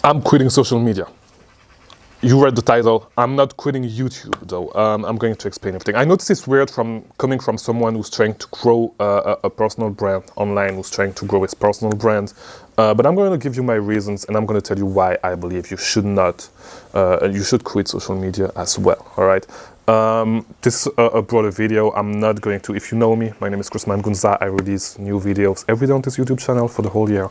I'm quitting social media. You read the title. I'm not quitting YouTube, though. I'm going to explain everything. I notice it's weird coming from someone who's trying to grow a personal brand online, who's trying to grow his personal brand. But I'm going to give you my reasons, and I'm going to tell you why I believe you should not, you should quit social media as well. All right. This is a broader video. I'm not going to. If you know me, my name is Chrisman Gunza. I release new videos every day on this YouTube channel for the whole year,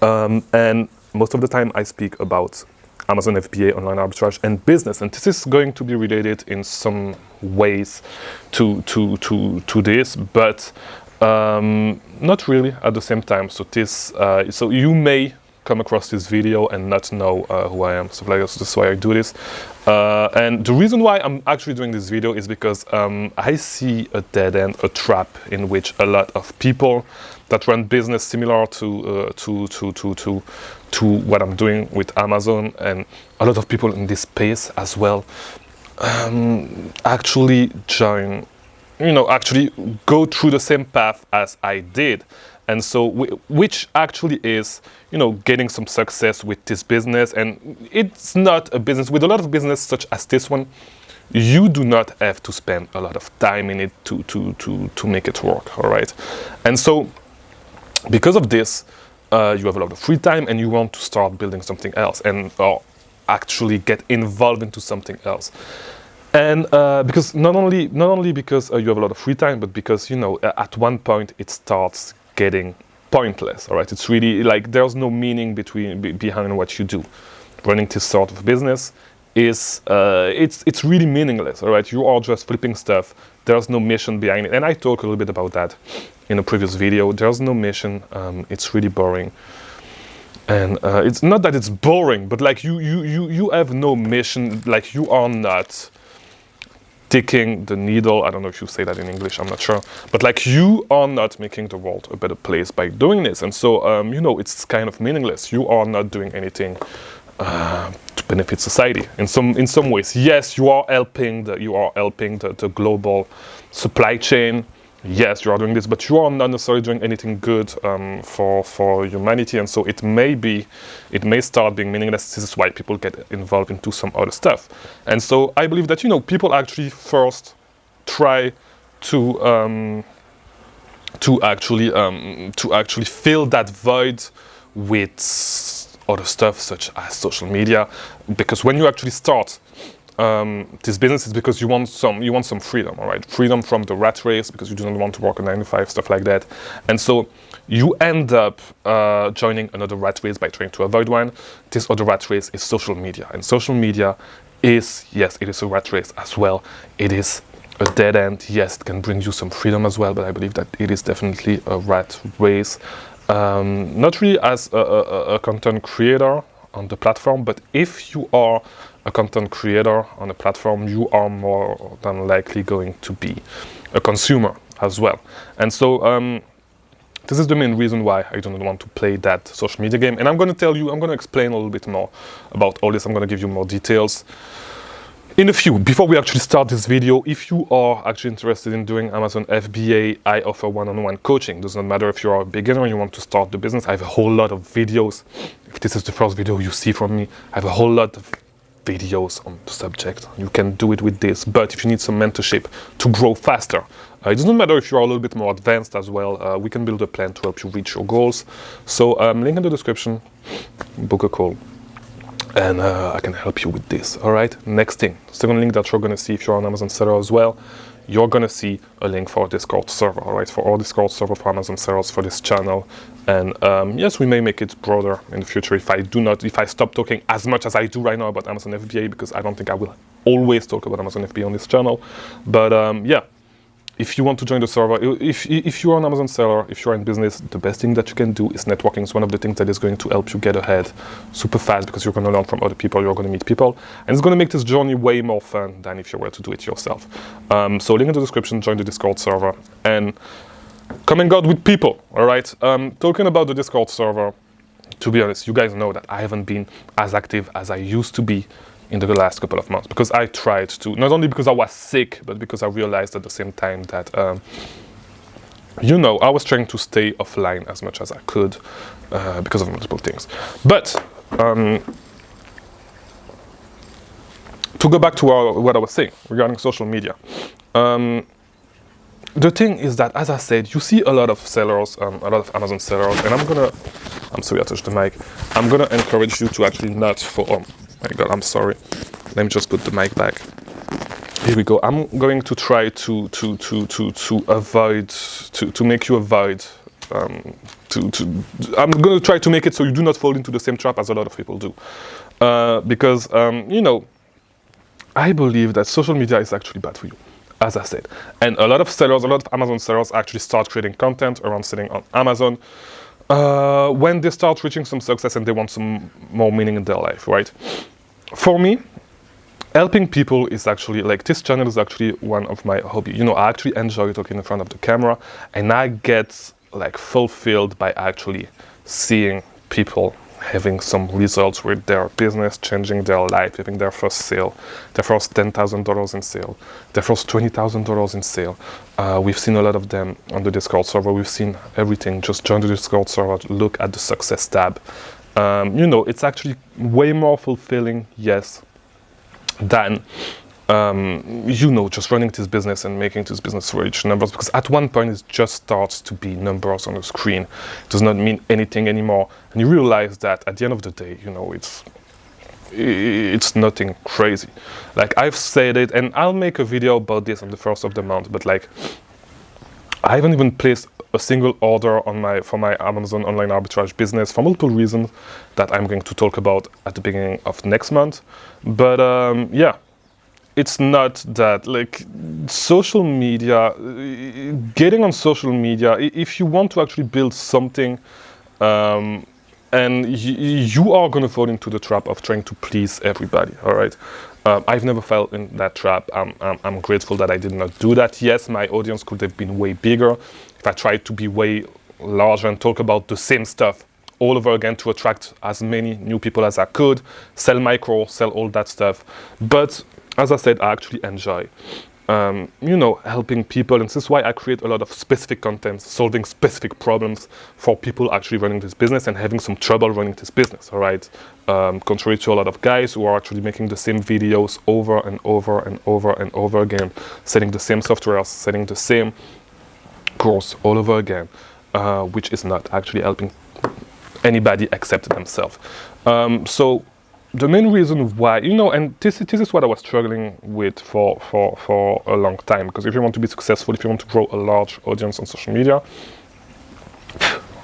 and most of the time I speak about Amazon FBA, online arbitrage, and business, and this is going to be related in some ways to this, but not really at the same time. So so you may come across this video and not know who I am, stuff like that. So this is why I do this. And the reason why I'm actually doing this video is because I see a dead end, a trap in which a lot of people that run business similar to what I'm doing with Amazon, and a lot of people in this space as well, actually actually go through the same path as I did. And so, which actually is, getting some success with this business. And it's not a business, with a lot of business such as this one, you do not have to spend a lot of time in it to make it work, all right? And so, because of this, you have a lot of free time and you want to start building something else or actually get involved into something else. And because not only because you have a lot of free time, but because, at one point it starts getting pointless, all right? It's really like there's no meaning behind what you do. Running this sort of business is it's really meaningless, all right? You are just flipping stuff. There's no mission behind it, and I talk a little bit about that in a previous video. There's no mission. It's really boring, and it's not that it's boring, but like you have no mission. Like you are not ticking the needle. I don't know if you say that in English, I'm not sure, but like you are not making the world a better place by doing this. And so it's kind of meaningless. You are not doing anything to benefit society in some ways. Yes, you are helping the global supply chain. Yes, you are doing this, but you are not necessarily doing anything good for humanity, and so it may start being meaningless. This is why people get involved into some other stuff. And so I believe that people actually first try to actually fill that void with other stuff such as social media, because when you actually start this business, is because you want some freedom, all right? Freedom from the rat race, because you do not want to work a 9-to-5, stuff like that. And so you end up joining another rat race by trying to avoid one. This other rat race is social media, and social media is, yes, it is a rat race as well. It is a dead end. Yes, it can bring you some freedom as well, but I believe that it is definitely a rat race. Not really as a content creator on the platform, but if you are a content creator on a platform, you are more than likely going to be a consumer as well. And so this is the main reason why I don't want to play that social media game. And I'm going to explain a little bit more about all this. I'm going to give you more details in a few. Before we actually start this video, if you are actually interested in doing Amazon FBA, I offer one-on-one coaching. It does not matter if you're a beginner and you want to start the business. I have a whole lot of videos. If this is the first video you see from me, I have a whole lot of videos on the subject. You can do it with this, but if you need some mentorship to grow faster, it doesn't matter if you're a little bit more advanced as well, we can build a plan to help you reach your goals. So link in the description, book a call, and I can help you with this. All right, next thing, second link that you're going to see if you're an Amazon seller as well, you're going to see a link for a Discord server, all right, for our Discord server for Amazon sellers for this channel. And yes, we may make it broader in the future if I stop talking as much as I do right now about Amazon FBA, because I don't think I will always talk about Amazon FBA on this channel. But yeah, if you want to join the server, if you are an Amazon seller, if you're in business, the best thing that you can do is networking. It's one of the things that is going to help you get ahead super fast, because you're going to learn from other people, you're going to meet people, and it's going to make this journey way more fun than if you were to do it yourself. So link in the description, join the Discord server, and come and go with people, all right? Talking about the Discord server, to be honest, you guys know that I haven't been as active as I used to be in the last couple of months, because I tried to, not only because I was sick, but because I realized at the same time that, I was trying to stay offline as much as I could because of multiple things. But to go back to what I was saying regarding social media. The thing is that, as I said, you see a lot of sellers, a lot of Amazon sellers, and I'm sorry, I touched the mic. I'm gonna encourage you to actually not for, oh my God, I'm sorry. Let me just put the mic back. Here we go. I'm going to try to avoid, to make you avoid, I'm going to try to make it so you do not fall into the same trap as a lot of people do. Because, you know, I believe that social media is actually bad for you, as I said. And a lot of sellers, a lot of Amazon sellers actually start creating content around selling on Amazon when they start reaching some success and they want some more meaning in their life, right? For me, helping people is actually, like, this channel is actually one of my hobbies. You know, I actually enjoy talking in front of the camera, and I get, like, fulfilled by actually seeing people having some results with their business, changing their life, having their first sale, their first $10,000 in sale, their first $20,000 in sale. We've seen a lot of them on the Discord server. We've seen everything. Just join the Discord server, look at the success tab. You know, it's actually way more fulfilling, yes, than you know, just running this business and making this business reach numbers, because at one point it just starts to be numbers on the screen. It does not mean anything anymore, and you realize that at the end of the day, you know, it's nothing crazy. Like, I've said it, and I'll make a video about this on the 1st of the month, but like, I haven't even placed a single order on for my Amazon online arbitrage business for multiple reasons that I'm going to talk about at the beginning of next month. But yeah, it's not that, like, social media, getting on social media, if you want to actually build something, and you are going to fall into the trap of trying to please everybody, all right? I've never fell in that trap. I'm grateful that I did not do that. Yes, my audience could have been way bigger if I tried to be way larger and talk about the same stuff all over again to attract as many new people as I could, sell micro, sell all that stuff. But as I said, I actually enjoy, you know, helping people, and this is why I create a lot of specific content, solving specific problems for people actually running this business and having some trouble running this business, all right? Contrary to a lot of guys who are actually making the same videos over and over and over and over again, selling the same software, selling the same course all over again, which is not actually helping anybody except themselves. So the main reason why, you know, and this is what I was struggling with for a long time, because if you want to be successful, if you want to grow a large audience on social media,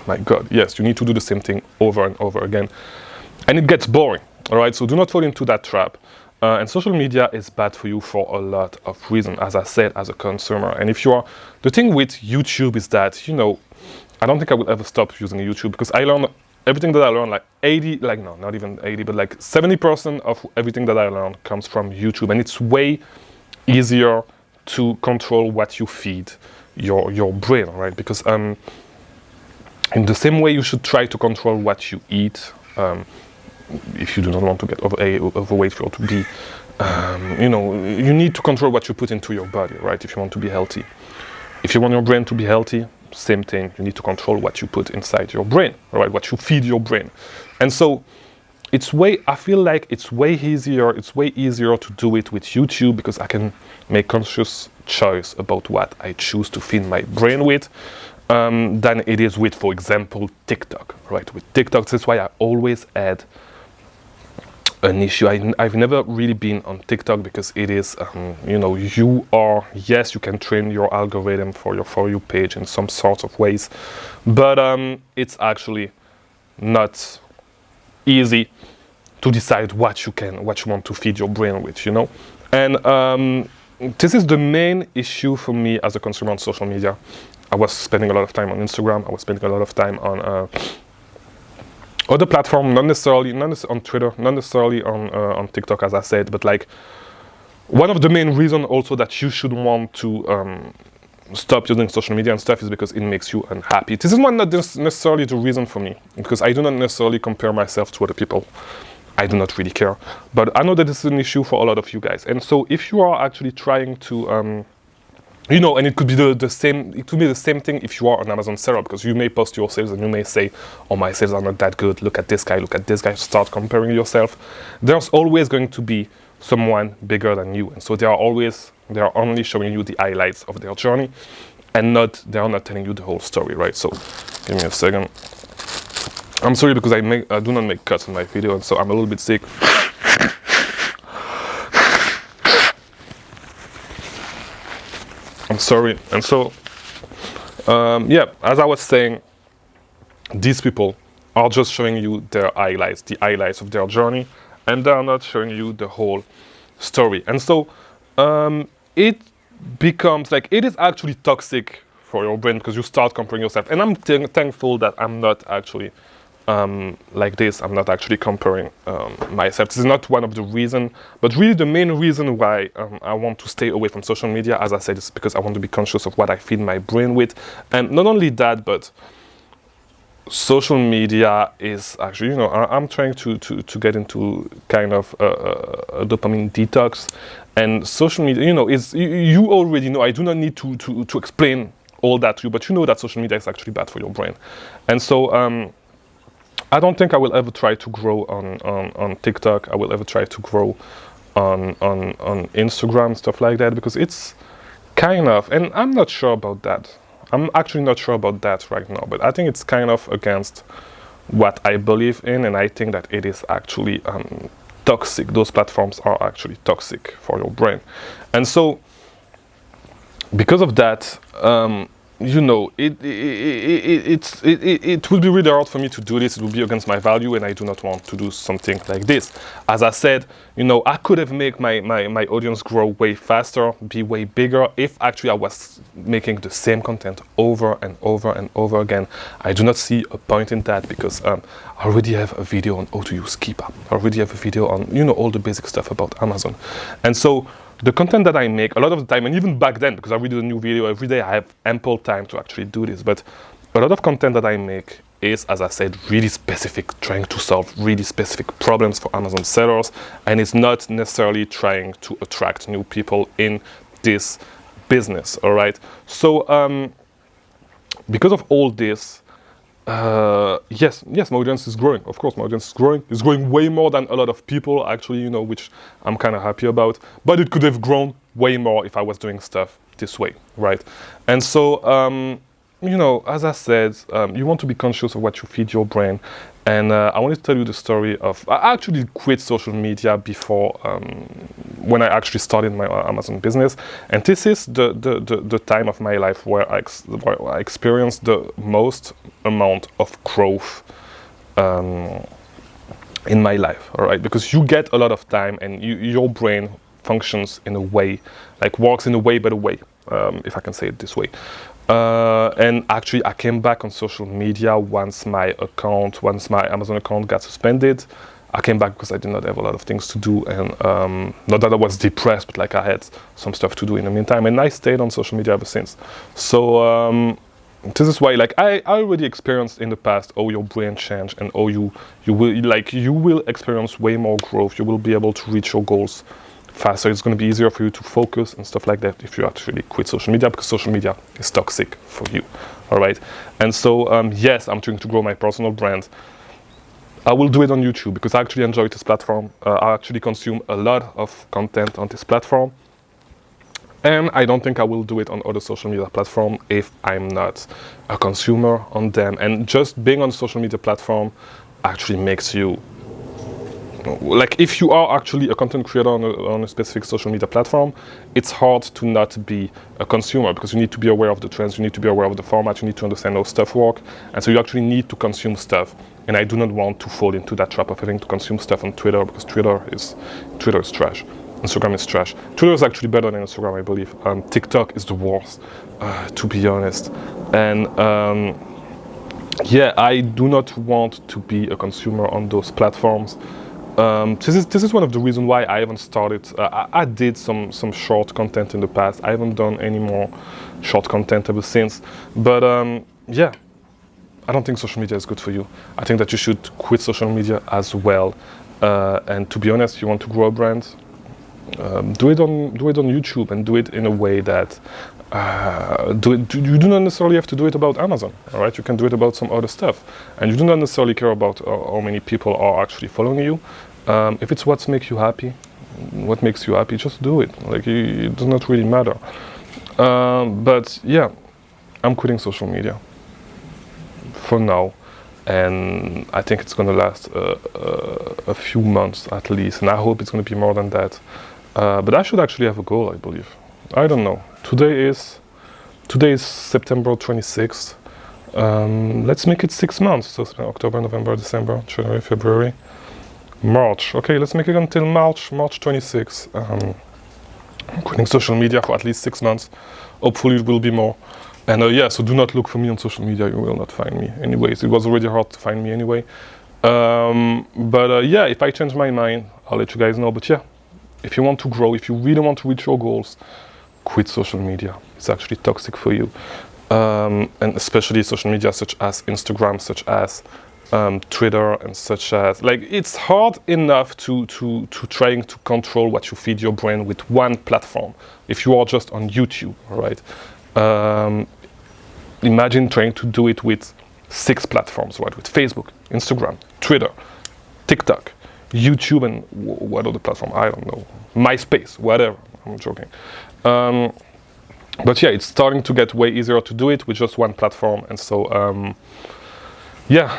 my God, yes, you need to do the same thing over and over again, and it gets boring, all right? So do not fall into that trap. And social media is bad for you for a lot of reasons, as I said, as a consumer. And if you are, the thing with YouTube is that, you know, I don't think I will ever stop using YouTube, because I learn everything that I learn, like 80, like, no, not even 80, but like 70% of everything that I learn comes from YouTube. And it's way easier to control what you feed your brain, right? Because in the same way you should try to control what you eat, if you do not want to get overweight or to be, you know, you need to control what you put into your body, right? If you want to be healthy. If you want your brain to be healthy, same thing, you need to control what you put inside your brain, right? What you feed your brain. And so I feel like it's way easier to do it with YouTube, because I can make conscious choice about what I choose to feed my brain with, than it is with, for example, TikTok, right? With TikTok, that's why I always add an issue. I've never really been on TikTok, because it is, you know, yes, you can train your algorithm for your For You page in some sort of ways, but it's actually not easy to decide what you want to feed your brain with, you know? And this is the main issue for me as a consumer on social media. I was spending a lot of time on Instagram. I was spending a lot of time on other platform, not necessarily on Twitter, not necessarily on TikTok, as I said, but like, one of the main reasons also that you should want to stop using social media and stuff is because it makes you unhappy. This is not necessarily the reason for me, because I do not necessarily compare myself to other people. I do not really care, but I know that this is an issue for a lot of you guys. And so if you are actually trying to, you know, and it could be the same thing if you are an Amazon seller, because you may post your sales and you may say, oh, my sales are not that good, look at this guy, start comparing yourself. There's always going to be someone bigger than you, and so they are only showing you the highlights of their journey, and they are not telling you the whole story, right? So, give me a second. I'm sorry because I do not make cuts in my video, and so I'm a little bit sick. I'm sorry. And so, yeah, as I was saying, these people are just showing you their highlights, the highlights of their journey, and they are not showing you the whole story. And so, it becomes like, it is actually toxic for your brain because you start comparing yourself. And I'm thankful that I'm not actually like this. I'm not actually comparing myself. This is not one of the reasons, but really the main reason why I want to stay away from social media, as I said, is because I want to be conscious of what I feed my brain with. And not only that, but social media is actually, I'm trying to get into kind of a dopamine detox. And social media, is, you already know, I do not need to explain all that to you, but you know that social media is actually bad for your brain. And so, I don't think I will ever try to grow on TikTok. I will ever try to grow on Instagram, stuff like that, because it's kind of, and I'm not sure about that. I'm actually not sure about that right now, but I think it's kind of against what I believe in, and I think that it is actually toxic. Those platforms are actually toxic for your brain. And so, because of that, it would be really hard for me to do this. It would be against my value, and I do not want to do something like this. As I said, I could have made my audience grow way faster, be way bigger, if actually I was making the same content over and over and over again. I do not see a point in that because I already have a video on how to use Keepa. I already have a video on, all the basic stuff about Amazon. And so, the content that I make, a lot of the time, and even back then, because I redo a new video every day, I have ample time to actually do this. But a lot of content that I make is, as I said, really specific, trying to solve really specific problems for Amazon sellers, and it's not necessarily trying to attract new people in this business, all right? So, because of all this, yes, my audience is growing. Of course, my audience is growing. It's growing way more than a lot of people, actually, which I'm kind of happy about. But it could have grown way more if I was doing stuff this way, right? And so, as I said, you want to be conscious of what you feed your brain. And I wanted to tell you the story of, I actually quit social media before, when I actually started my Amazon business. And this is the time of my life where I experienced the most amount of growth in my life, all right? Because you get a lot of time and your brain functions in a way, like works in a way better way, if I can say it this way. And actually, I came back on social media once my Amazon account got suspended. I came back because I did not have a lot of things to do, and not that I was depressed, but like I had some stuff to do in the meantime, and I stayed on social media ever since. So this is why, like, I already experienced in the past how your brain changed, and how you will experience way more growth. You will be able to reach your goals faster. It's going to be easier for you to focus and stuff like that if you actually quit social media, because social media is toxic for you, all right? And so, yes, I'm trying to grow my personal brand. I will do it on YouTube because I actually enjoy this platform. I actually consume a lot of content on this platform. And I don't think I will do it on other social media platforms if I'm not a consumer on them. And just being on a social media platform actually makes you, like, if you are actually a content creator on a specific social media platform, it's hard to not be a consumer because you need to be aware of the trends, you need to be aware of the format, you need to understand how stuff works, and so you actually need to consume stuff. And I do not want to fall into that trap of having to consume stuff on Twitter, because Twitter is trash. Instagram is trash. Twitter is actually better than Instagram, I believe. TikTok is the worst, to be honest. And yeah, I do not want to be a consumer on those platforms. This is one of the reasons why I haven't started. I did some short content in the past. I haven't done any more short content ever since. But yeah, I don't think social media is good for you. I think that you should quit social media as well. And to be honest, you want to grow a brand, do it on YouTube, and do it in a way that you do not necessarily have to do it about Amazon. All right, you can do it about some other stuff, and you do not necessarily care about how many people are actually following you. If it's what makes you happy, what makes you happy, just do it. Like, it does not really matter. But yeah, I'm quitting social media for now, and I think it's gonna last a few months at least, and I hope it's gonna be more than that. But I should actually have a goal, I believe. I don't know. Today is September 26th. Let's make it 6 months. So October, November, December, January, February, March. Okay, let's make it until March 26th. I'm quitting social media for at least 6 months. Hopefully it will be more. And yeah, so do not look for me on social media. You will not find me. Anyways, it was already hard to find me anyway. But yeah, if I change my mind, I'll let you guys know. But yeah, if you want to grow, if you really want to reach your goals, quit social media. It's actually toxic for you. And especially social media such as Instagram, such as Twitter, and such as, like, it's hard enough to trying to control what you feed your brain with one platform. If you are just on YouTube, right? Imagine trying to do it with 6 platforms, right? With Facebook, Instagram, Twitter, TikTok, YouTube, and what other platform? I don't know. MySpace, whatever. I'm joking. But yeah, it's starting to get way easier to do it with just one platform. And so, yeah,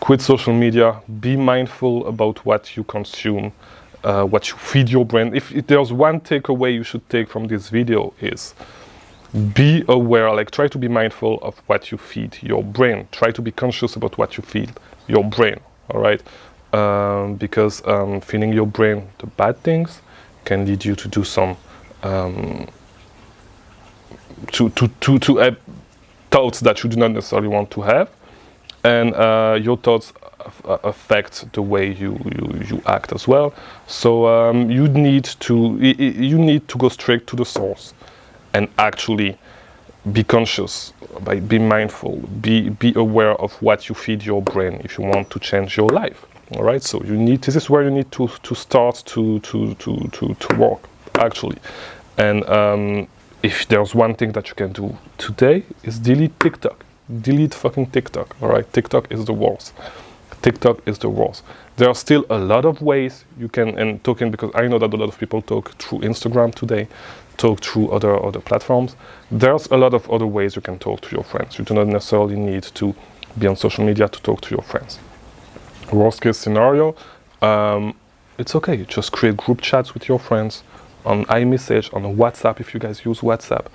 quit social media. Be mindful about what you consume, what you feed your brain. If there's one takeaway you should take from this video is be aware, like try to be mindful of what you feed your brain. Try to be conscious about what you feed your brain, all right? Because feeding your brain the bad things can lead you to do some to have thoughts that you do not necessarily want to have, and your thoughts affect the way you act as well. So you need to go straight to the source and actually be conscious, be mindful, be aware of what you feed your brain if you want to change your life. All right, so this is where you need to start to work actually. And if there's one thing that you can do today is delete TikTok. Delete fucking TikTok. All right, TikTok is the worst. TikTok is the worst. There are still a lot of ways you can, and talking, because I know that a lot of people talk through Instagram today, talk through other platforms. There's a lot of other ways you can talk to your friends. You do not necessarily need to be on social media to talk to your friends. Worst case scenario, it's okay. Just create group chats with your friends on iMessage, on WhatsApp if you guys use WhatsApp,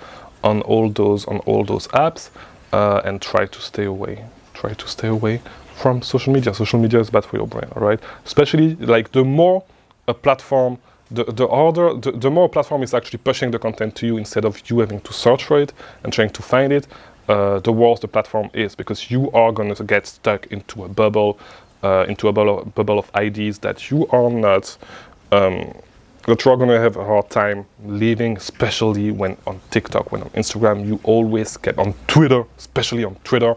on all those apps, and try to stay away. Try to stay away from social media. Social media is bad for your brain, all right? Especially, like, the more a platform, the more a platform is actually pushing the content to you instead of you having to search for it and trying to find it, the worse the platform is, because you are going to get stuck into a bubble, bubble of ideas that you are not, that you're going to have a hard time leaving, especially when on TikTok, when on Instagram, you always get, on Twitter, especially on Twitter,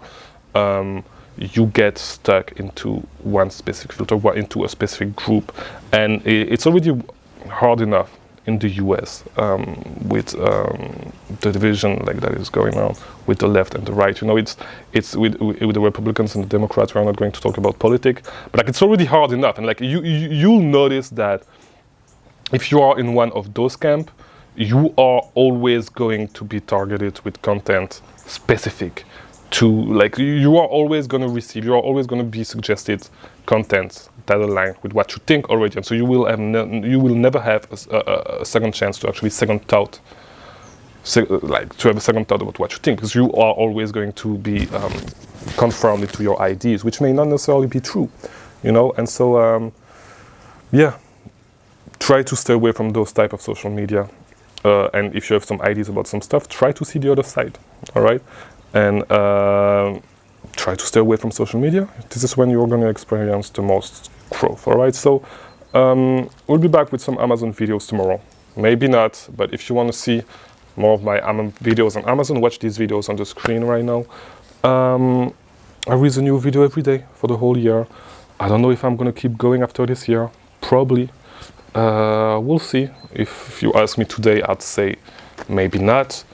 you get stuck into one specific filter, into a specific group. And it's already hard enough in the US with the division like that is going on with the left and the right. You know, it's with the Republicans and the Democrats. We're not going to talk about politics, but like, it's already hard enough. And like, you'll notice that if you are in one of those camps, you are always going to be targeted with content specific to, like, you are always going to receive, you are always going to be suggested content that align with what you think already, and so you will never have a second chance to actually to have a second thought about what you think, because you are always going to be confirmed into your ideas, which may not necessarily be true, you know. And so yeah, try to stay away from those type of social media, and if you have some ideas about some stuff, try to see the other side, all right? And try to stay away from social media. This is when you're going to experience the most growth, all right? So we'll be back with some Amazon videos tomorrow. Maybe not, but if you want to see more of my videos on Amazon, watch these videos on the screen right now. I release a new video every day for the whole year. I don't know if I'm going to keep going after this year. Probably. We'll see. If you ask me today, I'd say maybe not.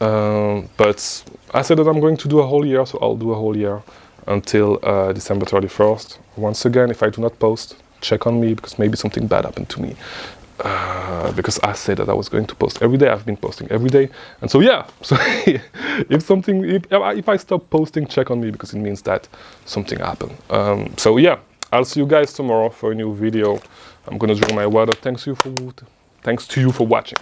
But I said that I'm going to do a whole year, so I'll do a whole year until December 31st. Once again, if I do not post, check on me, because maybe something bad happened to me. because I said that I was going to post every day. I've been posting every day, and so yeah. So if I stop posting, check on me, because it means that something happened. So yeah, I'll see you guys tomorrow for a new video. I'm gonna drink my water. Thanks to you for watching.